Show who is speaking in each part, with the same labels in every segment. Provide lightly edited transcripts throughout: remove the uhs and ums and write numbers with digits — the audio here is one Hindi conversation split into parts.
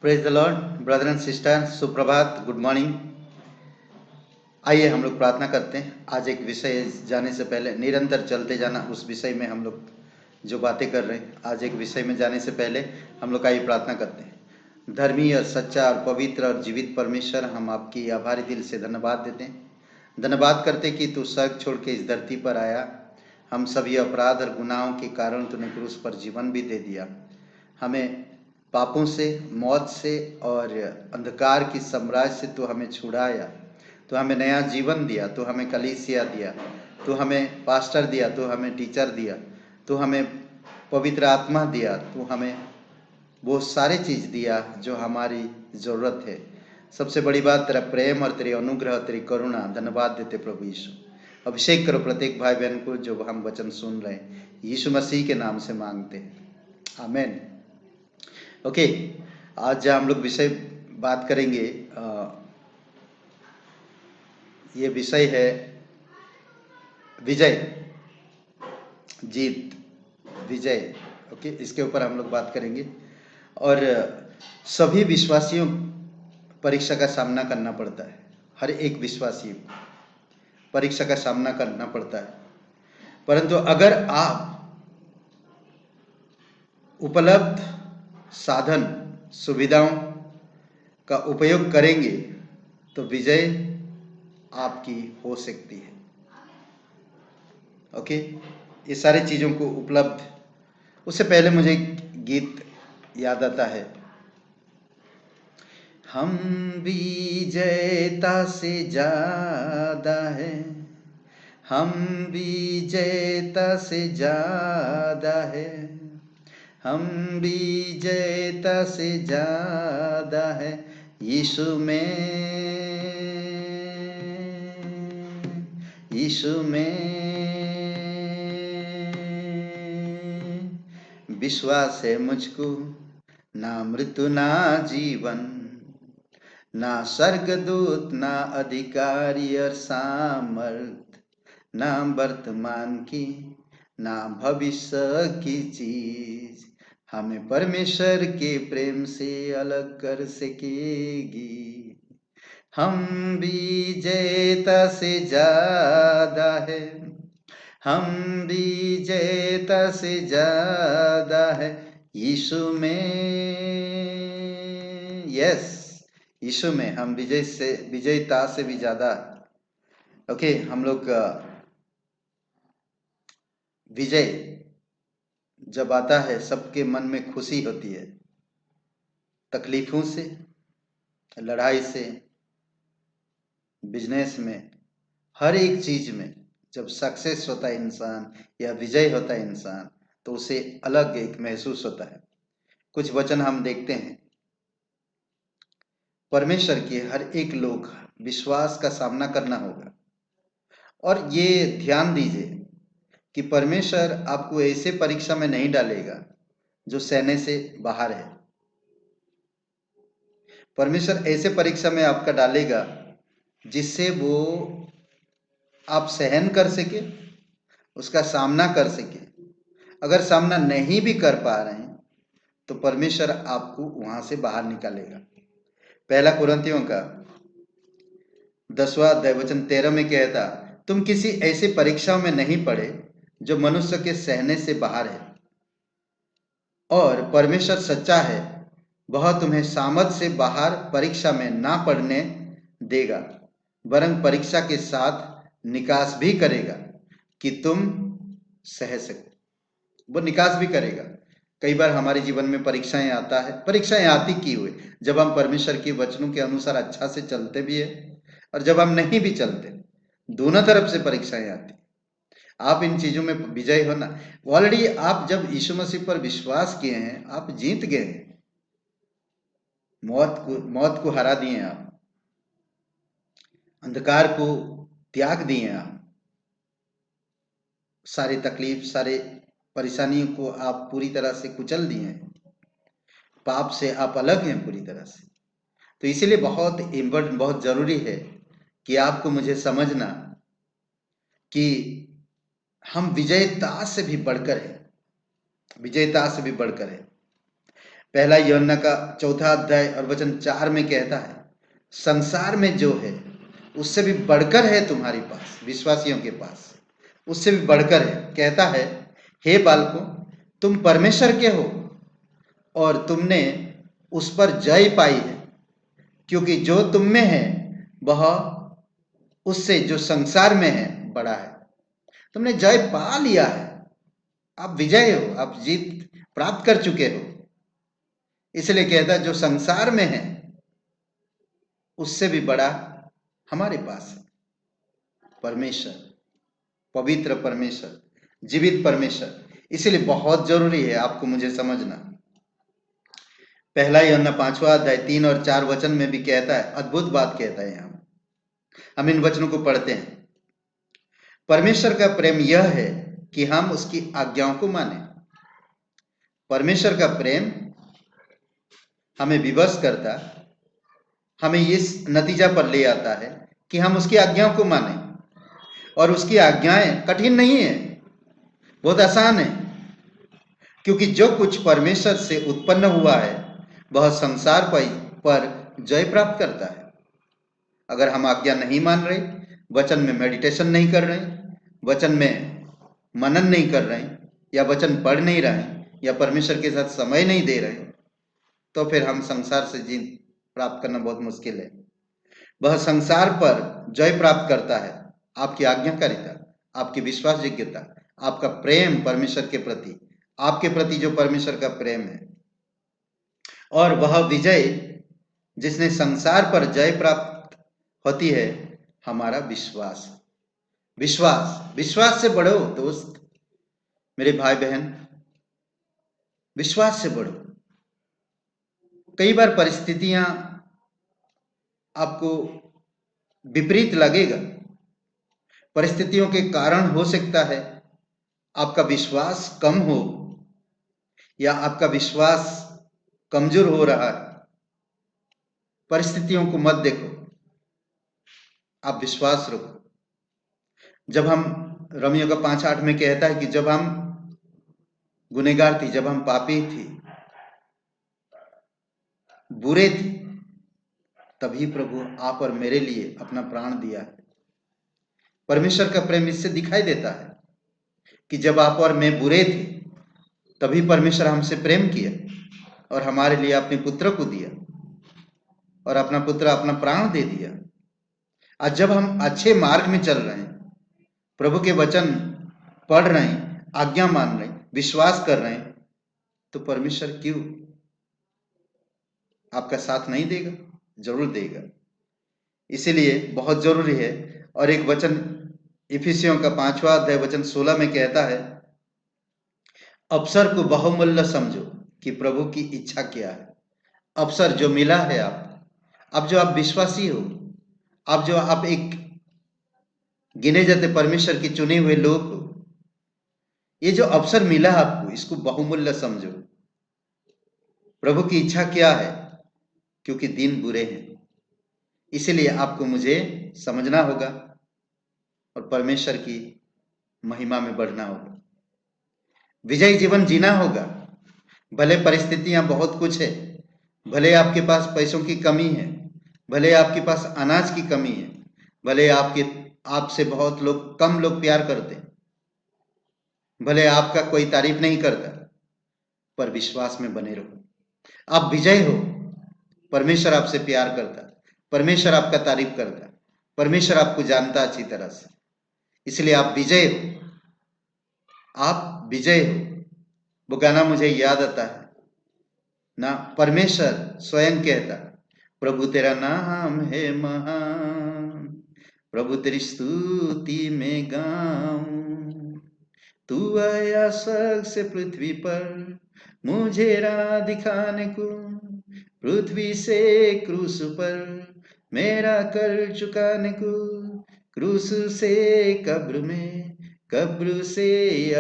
Speaker 1: Praise the Lord. Brother and sister, सुप्रभात, गुड मॉर्निंग। आइए हम लोग प्रार्थना करते हैं। आज एक विषय जाने से पहले, निरंतर चलते जाना, उस विषय में हम लोग जो बातें कर रहे हैं, आज एक विषय में जाने से पहले हम लोग आइए प्रार्थना करते हैं। धर्मी और सच्चा और पवित्र और जीवित परमेश्वर, हम आपकी आभारी दिल से धन्यवाद देते हैं। धन्यवाद करते कि तू स्वर्ग छोड़ के इस धरती पर आया। हम सभी अपराध और गुनाहों के कारण तूने क्रूस पर जीवन भी दे दिया। हमें पापों से, मौत से और अंधकार की साम्राज्य से तू हमें छुड़ाया। तू हमें नया जीवन दिया, तू हमें कलीसिया दिया, तू हमें पास्टर दिया, तू हमें टीचर दिया, तू हमें पवित्र आत्मा दिया, तू हमें वो सारे चीज़ दिया जो हमारी ज़रूरत है। सबसे बड़ी बात तेरा प्रेम और तेरी अनुग्रह, तेरी करुणा। धन्यवाद देते प्रभु यीशु। अभिषेक करो प्रत्येक भाई बहन को जो हम वचन सुन रहे हैं, यीशु मसीह के नाम से मांगते हैं, आमेन। ओके, आज हम लोग विषय बात करेंगे। ये विषय है विजय, जीत, विजय। ओके, इसके ऊपर हम लोग बात करेंगे। और सभी विश्वासियों परीक्षा का सामना करना पड़ता है। हर एक विश्वासी परीक्षा का सामना करना पड़ता है, परंतु अगर आप उपलब्ध साधन सुविधाओं का उपयोग करेंगे तो विजय आपकी हो सकती है। ओके, ये सारी चीज़ों को उपलब्ध। उससे पहले मुझे एक गीत याद आता है। हम विजेता से ज़्यादा है, हम विजेता से ज़्यादा है, हम विजेता से ज़्यादा है यीशु में, यीशु में विश्वास है मुझको। ना मृत्यु ना जीवन, ना स्वर्गदूत, ना अधिकारी और सामर्थ, ना वर्तमान की ना भविष्य की चीज हमें परमेश्वर के प्रेम से अलग कर सकेगी। हम विजेता से ज्यादा है, हम विजेता से ज्यादा है यीशु में। यस, यीशु में हम विजेता से भी ज्यादा। ओके, हम लोग विजय जब आता है सबके मन में खुशी होती है। तकलीफों से, लड़ाई से, बिजनेस में, हर एक चीज में जब सक्सेस होता है इंसान या विजय होता है इंसान, तो उसे अलग एक महसूस होता है। कुछ वचन हम देखते हैं। परमेश्वर के हर एक लोग विश्वास का सामना करना होगा। और ये ध्यान दीजिए कि परमेश्वर आपको ऐसे परीक्षा में नहीं डालेगा जो सहने से बाहर है। परमेश्वर ऐसे परीक्षा में आपका डालेगा जिससे वो आप सहन कर सके, उसका सामना कर सके। अगर सामना नहीं भी कर पा रहे हैं तो परमेश्वर आपको वहां से बाहर निकालेगा। पहला कुरिन्थियों का 10वां अध्याय वचन 13 में कहता, तुम किसी ऐसे परीक्षाओं में नहीं पड़े जो मनुष्य के सहने से बाहर है, और परमेश्वर सच्चा है, वह तुम्हें सामर्थ से बाहर परीक्षा में ना पड़ने देगा, वरन परीक्षा के साथ निकास भी करेगा कि तुम सह सको। वो निकास भी करेगा। कई बार हमारे जीवन में परीक्षाएं आता है। परीक्षाएं आती क्यों हुए? जब हम परमेश्वर के वचनों के अनुसार अच्छा से चलते भी है और जब हम नहीं भी चलते, दोनों तरफ से परीक्षाएं आती। आप इन चीजों में विजय होना। ऑलरेडी आप जब यीशु मसीह पर विश्वास किए हैं, आप जीत गए हैं। मौत को हरा दिए आप, अंधकार को त्याग दिए आप, सारी तकलीफ, सारे परेशानियों को आप पूरी तरह से कुचल दिए हैं। पाप से आप अलग हैं पूरी तरह से। तो इसीलिए बहुत इम्पोर्टेंट, बहुत जरूरी है कि आपको मुझे समझना कि हम विजयता से भी बढ़कर हैं, विजयता से भी बढ़कर है। पहला यूहन्ना का 4 अध्याय और वचन 4 में कहता है, संसार में जो है उससे भी बढ़कर है तुम्हारे पास, विश्वासियों के पास उससे भी बढ़कर है। कहता है, हे बालकों, तुम परमेश्वर के हो और तुमने उस पर जय पाई है, क्योंकि जो तुम में है वह उससे जो संसार में है बड़ा है। तुमने जय पा लिया है, आप विजय हो, आप जीत प्राप्त कर चुके हो। इसलिए कहता है, जो संसार में है उससे भी बड़ा हमारे पास है परमेश्वर, पवित्र परमेश्वर, जीवित परमेश्वर। इसलिए बहुत जरूरी है आपको मुझे समझना। पहला यूहन्ना 5वां अध्याय 3 और 4 वचन में भी कहता है, अद्भुत बात कहता है। हम इन वचनों को पढ़ते हैं। परमेश्वर का प्रेम यह है कि हम उसकी आज्ञाओं को माने। परमेश्वर का प्रेम हमें विवश करता, हमें इस नतीजा पर ले आता है कि हम उसकी आज्ञाओं को माने। और उसकी आज्ञाएं कठिन नहीं है, बहुत आसान है, क्योंकि जो कुछ परमेश्वर से उत्पन्न हुआ है वह संसार पर जय प्राप्त करता है। अगर हम आज्ञा नहीं मान रहे, वचन में मेडिटेशन नहीं कर रहे, वचन में मनन नहीं कर रहे, या वचन पढ़ नहीं रहे, या परमेश्वर के साथ समय नहीं दे रहे, तो फिर हम संसार से जीत प्राप्त करना बहुत मुश्किल है। वह संसार पर जय प्राप्त करता है आपकी आज्ञाकारिता, आपकी विश्वास योग्यता, आपका प्रेम परमेश्वर के प्रति, आपके प्रति जो परमेश्वर का प्रेम है। और वह विजय जिसने संसार पर जय प्राप्त होती है हमारा विश्वास। विश्वास, विश्वास से बढ़ो दोस्त, मेरे भाई बहन, विश्वास से बढ़ो। कई बार परिस्थितियां आपको विपरीत लगेगा, परिस्थितियों के कारण हो सकता है आपका विश्वास कम हो या आपका विश्वास कमजोर हो रहा है। परिस्थितियों को मत देखो, आप विश्वास रखो। जब हम रोमियो का 5:8 में कहता है कि जब हम गुनहगार थी, जब हम पापी थी, बुरे थे, तभी प्रभु आप और मेरे लिए अपना प्राण दिया है। परमेश्वर का प्रेम इससे दिखाई देता है कि जब आप और मैं बुरे थे तभी परमेश्वर हमसे प्रेम किया और हमारे लिए अपने पुत्र को दिया, और अपना पुत्र अपना प्राण दे दिया। आज जब हम अच्छे मार्ग में चल रहे हैं, प्रभु के वचन पढ़ रहे हैं, आज्ञा मान रहे हैं, विश्वास कर रहे हैं, तो परमेश्वर क्यों आपका साथ नहीं देगा? जरूर देगा। इसीलिए बहुत जरूरी है। और एक वचन इफिसियों का 5वां अध्याय वचन 16 में कहता है, अवसर को बहुमूल्य समझो कि प्रभु की इच्छा क्या है। अवसर जो मिला है अब जो आप विश्वासी हो, अब जो आप एक गिने जाते परमेश्वर के चुने हुए लोग हो, ये जो अवसर मिला आपको, इसको बहुमूल्य समझो। प्रभु की इच्छा क्या है? क्योंकि दिन बुरे हैं, इसलिए आपको मुझे समझना होगा और परमेश्वर की महिमा में बढ़ना होगा, विजयी जीवन जीना होगा। भले परिस्थितियां बहुत कुछ है, भले आपके पास पैसों की कमी है, भले आपके पास अनाज की कमी है, भले आपसे बहुत लोग कम लोग प्यार करते, भले आपका कोई तारीफ नहीं करता, पर विश्वास में बने रहो। आप विजय हो, परमेश्वर आपसे प्यार करता, परमेश्वर आपका तारीफ करता, परमेश्वर आपको जानता अच्छी तरह से, इसलिए आप विजय हो, आप विजय हो। वो गाना मुझे याद आता है ना, परमेश्वर स्वयं कहता, प्रभु तेरा नाम है महान, प्रभु तेरी स्तुति में गाऊं, तू आया स्वर्ग से पृथ्वी पर मुझे राह दिखाने को, पृथ्वी से क्रूस पर मेरा कर चुकाने को, क्रूस से कब्र में, कब्र से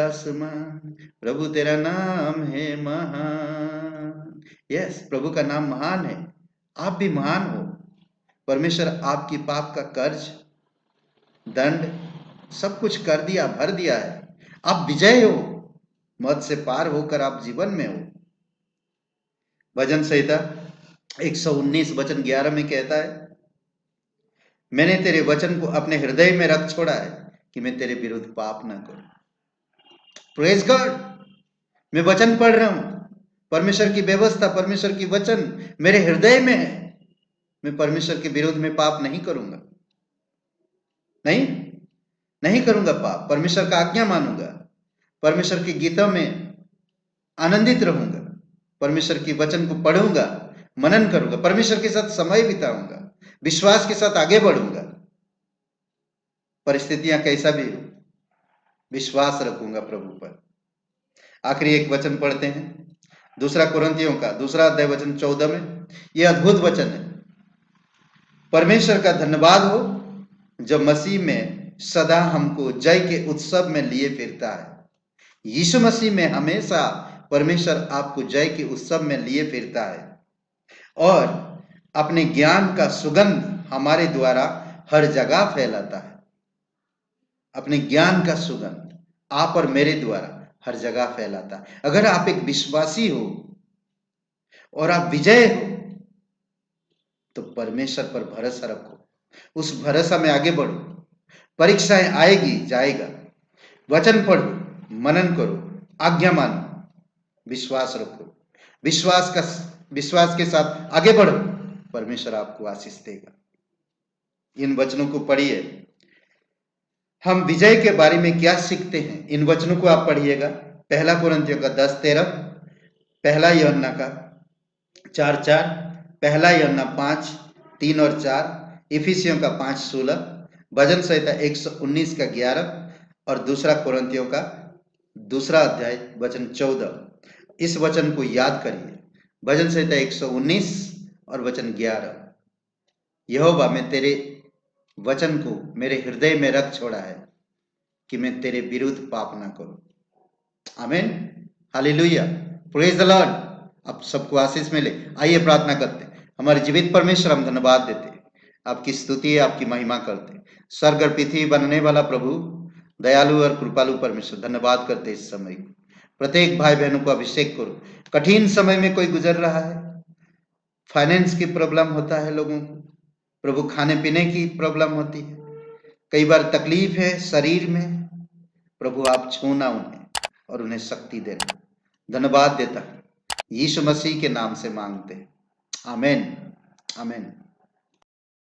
Speaker 1: आसमान, प्रभु तेरा नाम है महान। यस, प्रभु का नाम महान है, आप भी महान हो। परमेश्वर आपकी पाप का कर्ज, दंड सब कुछ कर दिया, भर दिया है। आप विजय हो, मौत से पार होकर आप जीवन में हो। भजन संहिता 119 वचन 11 में कहता है, मैंने तेरे वचन को अपने हृदय में रख छोड़ा है कि मैं तेरे विरुद्ध पाप ना करूं। Praise God. मैं वचन पढ़ रहा हूं, परमेश्वर की व्यवस्था, परमेश्वर की वचन मेरे हृदय में है। मैं परमेश्वर के विरुद्ध में पाप नहीं करूंगा, नहीं करूंगा पाप। परमेश्वर का आज्ञा मानूंगा, परमेश्वर की गीतों में आनंदित रहूंगा, परमेश्वर की वचन को पढ़ूंगा, मनन करूंगा, परमेश्वर के साथ समय बिताऊंगा, विश्वास के साथ आगे बढ़ूंगा। परिस्थितियां कैसा भी हो, विश्वास रखूंगा प्रभु पर। आखिरी एक वचन पढ़ते हैं, दूसरा कुरिन्थियों का 2 अध्याय वचन 14 में। यह अद्भुत वचन है। परमेश्वर का धन्यवाद हो जो मसीह में सदा हमको जय के उत्सव में लिए फिरता है। यीशु मसीह में हमेशा परमेश्वर आपको जय के उत्सव में लिए फिरता है और अपने ज्ञान का सुगंध हमारे द्वारा हर जगह फैलाता है। अपने ज्ञान का सुगंध आप और मेरे द्वारा हर जगह फैलाता है। अगर आप एक विश्वासी हो और आप विजय हो तो परमेश्वर पर भरोसा रखो, उस भरोसा में आगे बढ़ो। परीक्षाएं आएगी, जाएगा, वचन पढ़ो, मनन करो, आज्ञा मानो, विश्वास रखो, विश्वास के साथ आगे बढ़ो, परमेश्वर आपको आशीष देगा। इन वचनों को पढ़िए। हम विजय के बारे में क्या सीखते हैं, इन वचनों को आप पढ़िएगा। 1 कुरिन्थियों का 10:13, 1 यूहन्ना का 4:4, 1 यूहन्ना 5:3 और 4, इफिसियों का 5:16, भजन संहिता 119 का 11 और 2 कुरिन्थियों का 2 अध्याय वचन 14। इस वचन को याद करिए। भजन संहिता 119 और वचन 11, यहोवा मैं तेरे वचन को मेरे हृदय में रख छोड़ा है कि मैं तेरे विरुद्ध पाप ना करूं। आमीन, हालेलुया, प्रेज द लॉर्ड। आप सबको आशीष मिले। आइए प्रार्थना करते हैं। हमारे जीवित परमेश्वर, हम धन्यवाद देते हैं, आपकी स्तुति, आपकी महिमा करते हैं। स्वर्ग और पृथ्वी बनने वाला प्रभु, दयालु और कृपालु परमेश्वर, धन्यवाद करते हैं। इस समय प्रत्येक भाई बहनों को अभिषेक करो। कठिन समय में कोई गुजर रहा है, फाइनेंस की प्रॉब्लम होता है लोगों को प्रभु, खाने पीने की प्रॉब्लम होती है, कई बार तकलीफ है शरीर में, प्रभु आप छूना उन्हें और उन्हें शक्ति देना। धन्यवाद देता, यीशु मसीह के नाम से मांगते हैं, आमीन, आमीन।